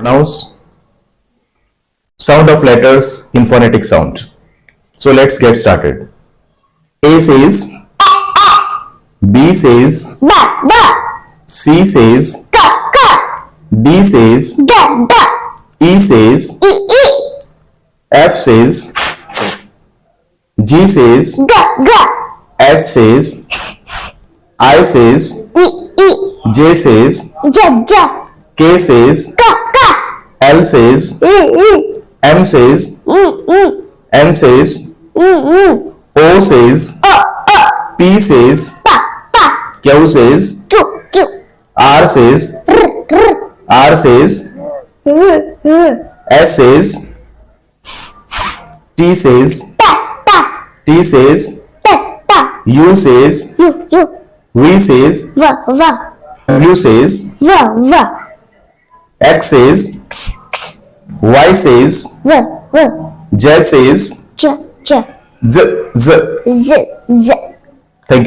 Pronounce sound of letters in phonetic sound. So let's get started. A says, B says, C says, D says, E says, F says, G says, H says, I says, J says, K says, L says, M says, N says, O says, P says, Q says, R says, S says, T says, U says, V says, W says, X says, Y says, Z says, Z.